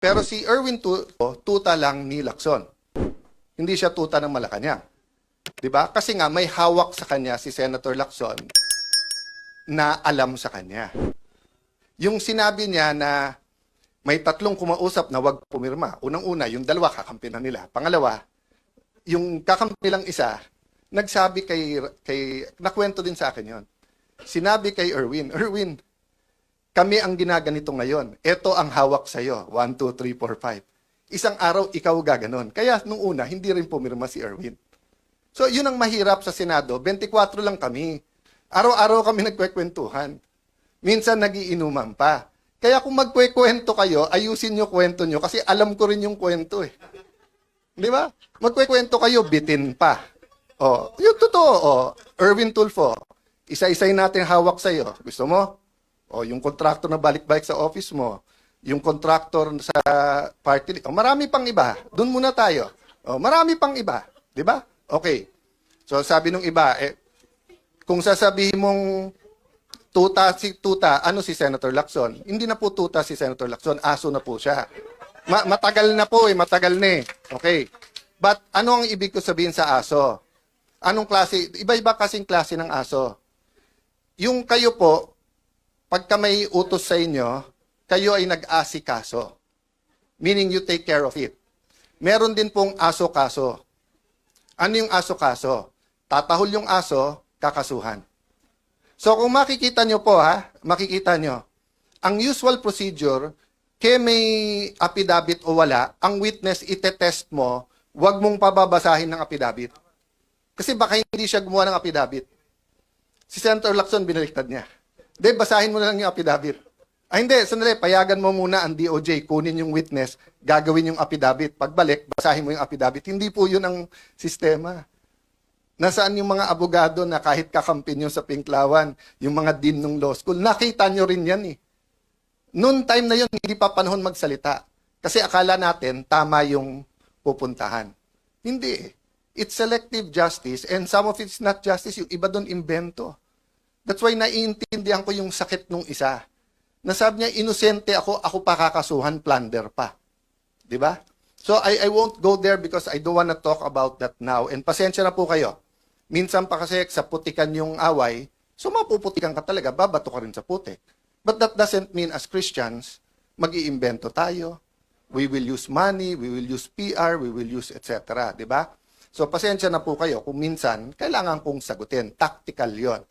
Pero si Erwin tuta lang ni Lacson. Hindi siya tuta ng Malacanang. 'Di ba? Kasi nga may hawak sa kanya si Senator Lacson na alam sa kanya. Yung sinabi niya na may tatlong kumausap na wag pumirma. Unang-una, yung dalawa kakampi na nila. Pangalawa, yung kakampi lang isa, nagsabi kay nakwento din sa akin yon. Sinabi kay Erwin, kami ang ginaganito ngayon. Ito ang hawak sa'yo. 1, 2, 3, 4, 5. Isang araw, ikaw gaganon. Kaya nung una, hindi rin pumirma si Erwin. So, yun ang mahirap sa Senado. 24 lang kami. Araw-araw kami nagkwekwentuhan. Minsan, nagiinuman pa. Kaya kung magkwekwento kayo, ayusin nyo kwento nyo kasi alam ko rin yung kwento eh. Di ba? Magkwekwento kayo, bitin pa. Oh, yung totoo, oh, Erwin Tulfo, isa-isay natin hawak sa'yo. Gusto mo? O yung contractor na balik-balik sa office mo, yung contractor sa party, o marami pang iba. Doon muna tayo. O marami pang iba, 'di ba? Okay. So sabi nung iba, kung sasabihin mong tuta, ano si Senator Lacson? Hindi na po tuta si Senator Lacson, aso na po siya. Matagal na po matagal na eh. Okay. But ano ang ibig ko sabihin sa aso? Anong klase? Iba-iba kasing klase ng aso. Yung kayo po, pagka may utos sa inyo, kayo ay nag-asikaso. Meaning you take care of it. Meron din pong aso-kaso. Ano yung aso-kaso? Tatahol yung aso, kakasuhan. So kung makikita nyo po makikita nyo, ang usual procedure, kaya may affidavit o wala, ang witness itetest mo, huwag mong pababasahin ng affidavit. Kasi baka hindi siya gumawa ng affidavit. Si Senator Lacson, binaliktad niya. Hindi, basahin mo na lang yung affidavit. Hindi, sandali, payagan mo muna ang DOJ, kunin yung witness, gagawin yung affidavit. Pagbalik, basahin mo yung affidavit. Hindi po yun ang sistema. Nasaan yung mga abogado na kahit kakampi nyo sa Pinklawan, yung mga dean ng law school, nakita nyo rin yan eh. Noon time na yun, hindi pa panahon magsalita. Kasi akala natin, tama yung pupuntahan. Hindi. It's selective justice and some of it's not justice. Yung iba doon, invento. That's why naiintindihan ko yung sakit nung isa. Nasabi niya, inosente ako pa kakasuhan, plunder pa. Di ba? So, I won't go there because I don't wanna talk about that now. And pasensya na po kayo. Minsan pa kasi sa putikan yung away, so mapuputikan ka talaga, babato ka rin sa putik. But that doesn't mean as Christians, mag-iimbento tayo. We will use money, we will use PR, we will use etc. Di ba? So, pasensya na po kayo kung minsan, kailangan kong sagutin. Tactical yon.